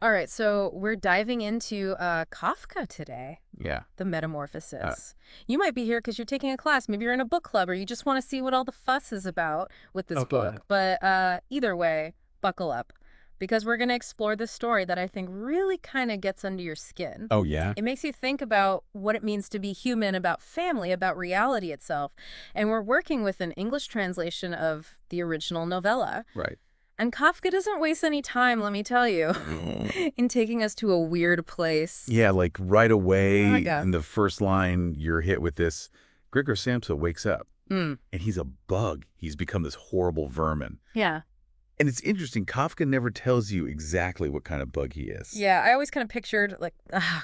All right, so we're diving into Kafka today, Yeah. the Uh, Metamorphosis. You might be here because you're taking a class. Maybe you're in a book club or you just want to see what all the fuss is about with this okay. book. But either way, buckle up because we're going to explore this story that I think really kind of gets under your skin. Oh, yeah? It makes you think about what it means to be human, about family, about reality itself. And we're working with an English translation of the original novella. Right. And Kafka doesn't waste any time, let me tell you, in taking us to a weird place. Yeah, like right away Saga. in the first line, you're hit with this. Gregor Samsa wakes up, Mm, and he's a bug. He's become this horrible vermin. yeah. And it's interesting, Kafka never tells you exactly what kind of bug he is. Yeah, I always kind of pictured, like,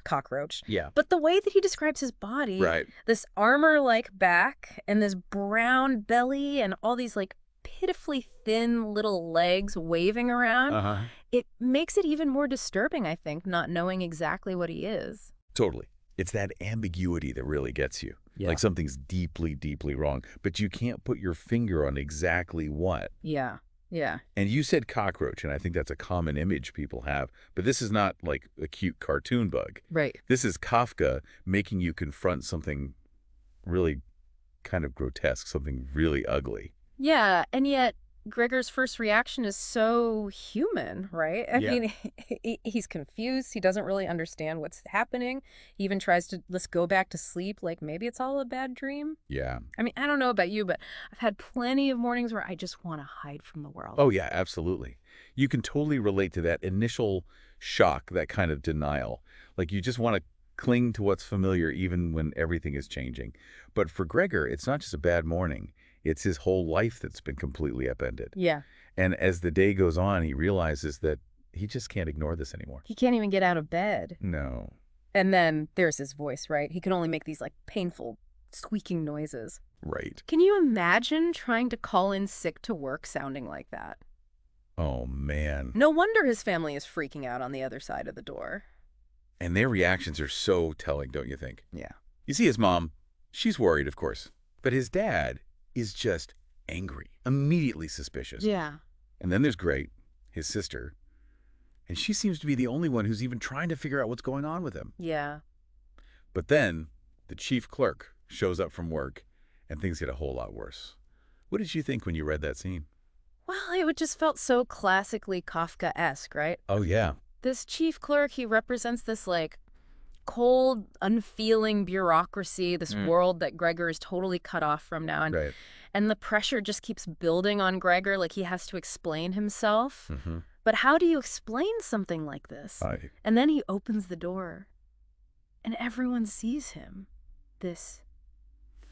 cockroach. Yeah. But the way that he describes his body, Right. this armor-like back and this brown belly and all these, like, pitifully thin little legs waving around, Uh-huh. it makes it even more disturbing, I think, not knowing exactly what he is. Totally. It's that ambiguity that really gets you. Yeah. Like something's deeply, deeply wrong, but you can't put your finger on exactly what. Yeah, yeah. And you said cockroach, and I think that's a common image people have. But this is not like a cute cartoon bug. Right. This is Kafka making you confront something really kind of grotesque, something really ugly. Yeah, and yet Gregor's first reaction is so human, right? I Yeah. mean, he's confused. He doesn't really understand what's happening. He even tries to, let's go back to sleep, like maybe it's all a bad dream. Yeah. I mean, I don't know about you, but I've had plenty of mornings where I just want to hide from the world. Oh, yeah, absolutely. You can totally relate to that initial shock, that kind of denial. Like you just want to cling to what's familiar even when everything is changing. But for Gregor, it's not just a bad morning. It's his whole life that's been completely upended. Yeah. And as the day goes on, he realizes that he just can't ignore this anymore. He can't even get out of bed. No. And then there's his voice, right? He can only make these like painful squeaking noises. Right. Can you imagine trying to call in sick to work sounding like that? Oh, man. No wonder his family is freaking out on the other side of the door. And their reactions are so telling, don't you think? Yeah. You see his mom, she's worried, of course. But his dad is just angry, immediately suspicious. Yeah. And then there's Great, his sister, and she seems to be the only one who's even trying to figure out what's going on with him. Yeah. But then the chief clerk shows up from work, and things get a whole lot worse. What did you think when you read that scene? Well, it just felt so classically Kafkaesque, right? Oh, yeah. This chief clerk, he represents this like cold, unfeeling bureaucracy, this world that Gregor is totally cut off from now. Right. And the pressure just keeps building on Gregor, like he has to explain himself. Mm-hmm. But how do you explain something like this? And then he opens the door, and everyone sees him. This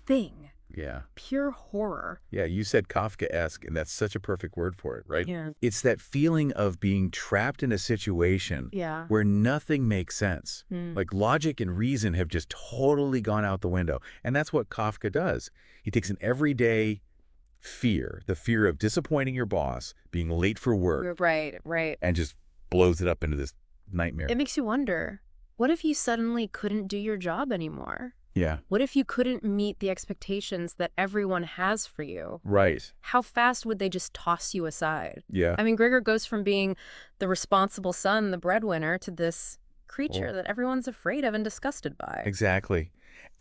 thing. Yeah. Pure horror. Yeah, you said Kafkaesque, and that's such a perfect word for it, right? Yeah. It's that feeling of being trapped in a situation Yeah. where nothing makes sense. Like logic and reason have just totally gone out the window. And that's what Kafka does. He takes an everyday fear, the fear of disappointing your boss, being late for work, Right, right. and just blows it up into this nightmare. It makes you wonder, what if you suddenly couldn't do your job anymore? Yeah. What if you couldn't meet the expectations that everyone has for you? Right. How fast would they just toss you aside? Yeah. I mean, Gregor goes from being the responsible son, the breadwinner, to this creature Oh. that everyone's afraid of and disgusted by. Exactly.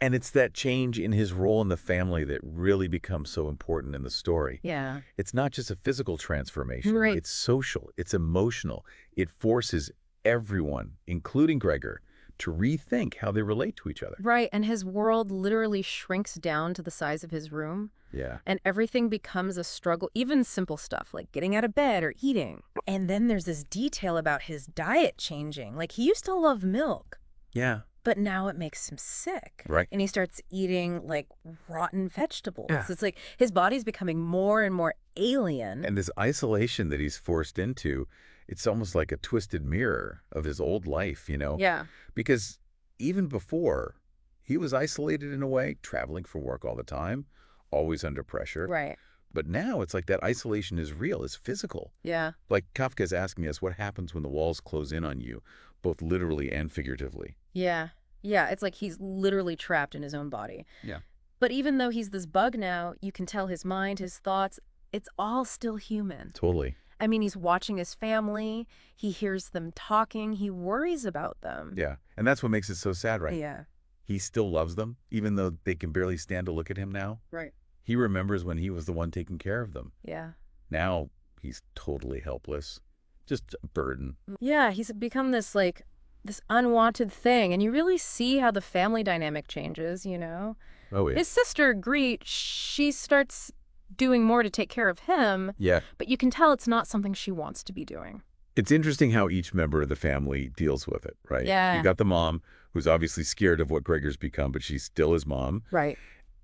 And it's that change in his role in the family that really becomes so important in the story. Yeah. It's not just a physical transformation. Right. It's social. It's emotional. It forces everyone, including Gregor, to rethink how they relate to each other. Right, and his world literally shrinks down to the size of his room, Yeah. and everything becomes a struggle, even simple stuff like getting out of bed or eating. And then there's this detail about his diet changing. Like, he used to love milk, Yeah. but now it makes him sick. Right. And he starts eating, like, rotten vegetables. Yeah. It's like his body's becoming more and more alien. And this isolation that he's forced into, it's almost like a twisted mirror of his old life, you know? Yeah. Because even before, he was isolated in a way, traveling for work all the time, always under pressure. Right. But now it's like that isolation is real, it's physical. Yeah. Like Kafka is asking us what happens when the walls close in on you, both literally and figuratively. Yeah. Yeah, it's like he's literally trapped in his own body. Yeah. But even though he's this bug now, you can tell his mind, his thoughts, it's all still human. Totally. I mean, he's watching his family. He hears them talking. He worries about them. Yeah, and that's what makes it so sad, right? Yeah. He still loves them, even though they can barely stand to look at him now. Right. He remembers when he was the one taking care of them. Yeah. Now he's totally helpless, just a burden. Yeah, he's become this, like, this unwanted thing. And you really see how the family dynamic changes, you know? Oh, yeah. His sister, Greet, she starts doing more to take care of him. Yeah. But you can tell it's not something she wants to be doing. It's interesting how each member of the family deals with it, right? Yeah. You got the mom, who's obviously scared of what Gregor's become, but she's still his mom. Right.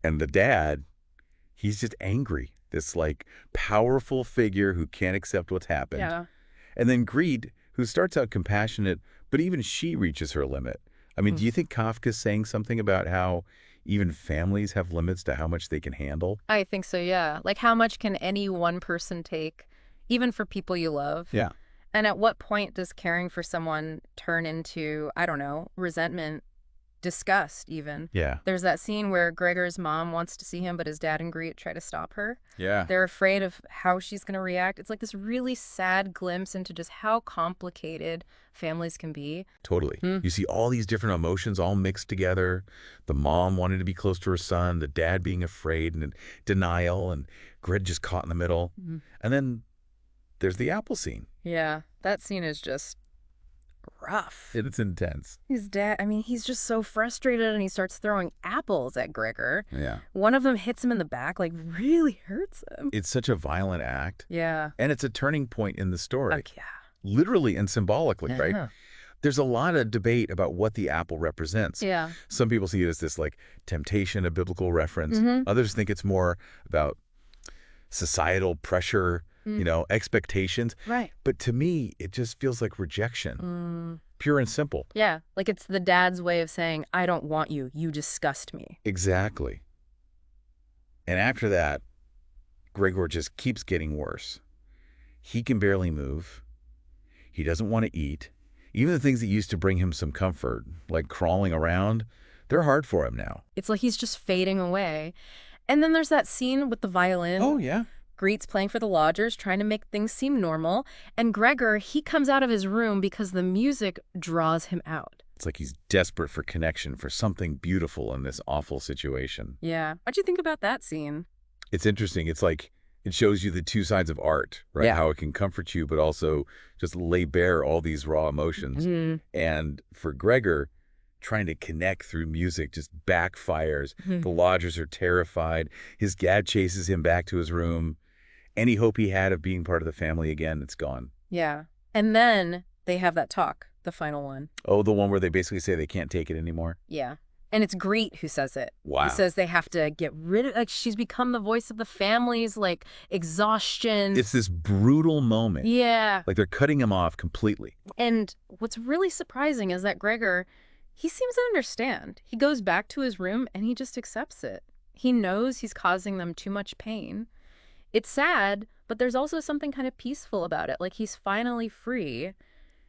And the dad, he's just angry. This, like, powerful figure who can't accept what's happened. Yeah. And then Greed, who starts out compassionate, but even she reaches her limit. I mean, do you think Kafka's saying something about how even families have limits to how much they can handle? I think so, yeah. Like, how much can any one person take, even for people you love? Yeah. And at what point does caring for someone turn into, I don't know, resentment, disgust even? Yeah. There's that scene where Gregor's mom wants to see him, but his dad and Greet try to stop her. Yeah. They're afraid of how she's going to react. It's like this really sad glimpse into just how complicated families can be. Totally. You see all these different emotions all mixed together. The mom wanting to be close to her son, the dad being afraid and in denial, and Grid just caught in the middle. And then there's the apple scene. Yeah, that scene is just rough. It's intense. His dad, I mean, he's just so frustrated and he starts throwing apples at Gregor. Yeah. One of them hits him in the back, like really hurts him. It's such a violent act. Yeah. And it's a turning point in the story. Yeah. Literally and symbolically, right? There's a lot of debate about what the apple represents. Yeah. Some people see it as this, like, temptation, a biblical reference. Others think it's more about societal pressure, you know, expectations. Right. But to me, it just feels like rejection, pure and simple. Yeah, like it's the dad's way of saying, I don't want you, you disgust me. Exactly. And after that, Gregor just keeps getting worse. He can barely move. He doesn't want to eat. Even the things that used to bring him some comfort, like crawling around, they're hard for him now. It's like he's just fading away. And then there's that scene with the violin. Oh, yeah. Greet's playing for the lodgers, trying to make things seem normal. And Gregor, he comes out of his room because the music draws him out. It's like he's desperate for connection, for something beautiful in this awful situation. Yeah. What'd you think about that scene? It's interesting. It's like it shows you the two sides of art, right? Yeah. How it can comfort you, but also just lay bare all these raw emotions. And for Gregor, trying to connect through music just backfires. The lodgers are terrified. His dad chases him back to his room. Any hope he had of being part of the family again, it's gone. Yeah. And then they have that talk, the final one. Oh, the one where they basically say they can't take it anymore? Yeah. And it's Greet who says it. Wow. He says they have to get rid of, like, she's become the voice of the family's, like, exhaustion. It's this brutal moment. Yeah. Like they're cutting him off completely. And what's really surprising is that Gregor, he seems to understand. He goes back to his room and he just accepts it. He knows he's causing them too much pain. It's sad, but there's also something kind of peaceful about it. Like he's finally free.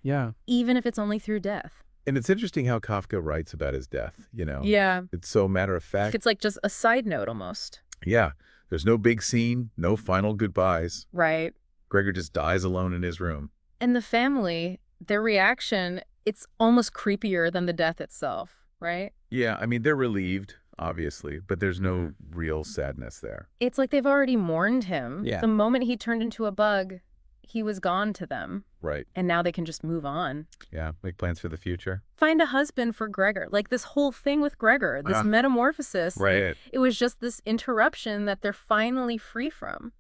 Yeah. Even if it's only through death. And it's interesting how Kafka writes about his death, you know? Yeah. It's so matter of fact. It's like just a side note almost. Yeah. There's no big scene, no final goodbyes. Right. Gregor just dies alone in his room. And the family, their reaction, it's almost creepier than the death itself, right? Yeah, I mean, they're relieved, obviously, but there's no real sadness there. It's like they've already mourned him. Yeah. The moment he turned into a bug, he was gone to them. Right. And now they can just move on. Yeah, make plans for the future. Find a husband for Gregor. Like this whole thing with Gregor, this metamorphosis. Right. It was just this interruption that they're finally free from.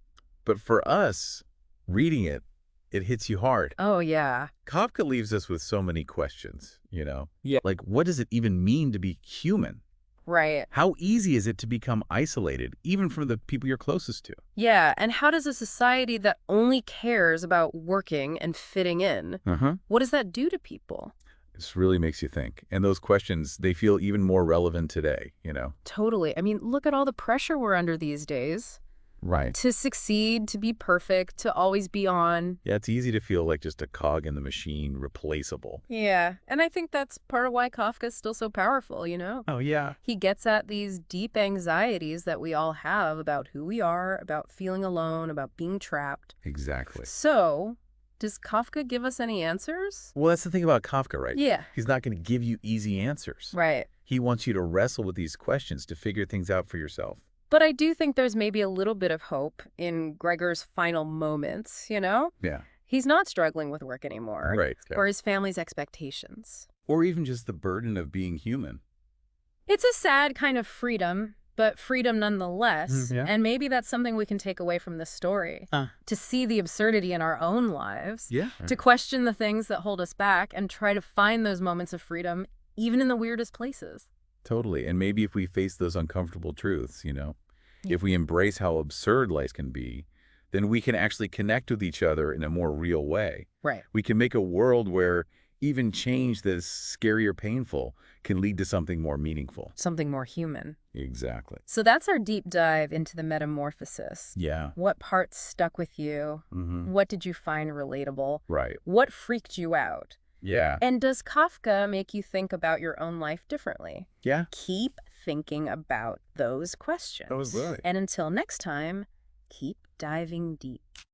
But for us, reading it, it hits you hard. Oh, yeah. Kafka leaves us with so many questions, you know? Yeah. Like, what does it even mean to be human? Right. How easy is it to become isolated, even from the people you're closest to? Yeah, and how does a society that only cares about working and fitting in, what does that do to people? This really makes you think. And those questions, they feel even more relevant today, you know? Totally. I mean, look at all the pressure we're under these days. Right. To succeed, to be perfect, to always be on. Yeah, it's easy to feel like just a cog in the machine, replaceable. Yeah, and I think that's part of why Kafka's still so powerful, you know? Oh, yeah. He gets at these deep anxieties that we all have about who we are, about feeling alone, about being trapped. Exactly. So, does Kafka give us any answers? Well, that's the thing about Kafka, right? Yeah. He's not going to give you easy answers. Right. He wants you to wrestle with these questions to figure things out for yourself. But I do think there's maybe a little bit of hope in Gregor's final moments, you know? Yeah. He's not struggling with work anymore. Right. Or his family's expectations. Or even just the burden of being human. It's a sad kind of freedom, but freedom nonetheless. Yeah. And maybe that's something we can take away from this story. To see the absurdity in our own lives. Yeah. To question the things that hold us back and try to find those moments of freedom, even in the weirdest places. Totally. And maybe if we face those uncomfortable truths, if we embrace how absurd life can be, then we can actually connect with each other in a more real way. Right. We can make a world where even change that is scary or painful can lead to something more meaningful. Something more human. Exactly. So that's our deep dive into the Metamorphosis. Yeah. What parts stuck with you? What did you find relatable? Right. What freaked you out? Yeah. And does Kafka make you think about your own life differently? Yeah. Keep thinking about those questions. Absolutely. And until next time, keep diving deep.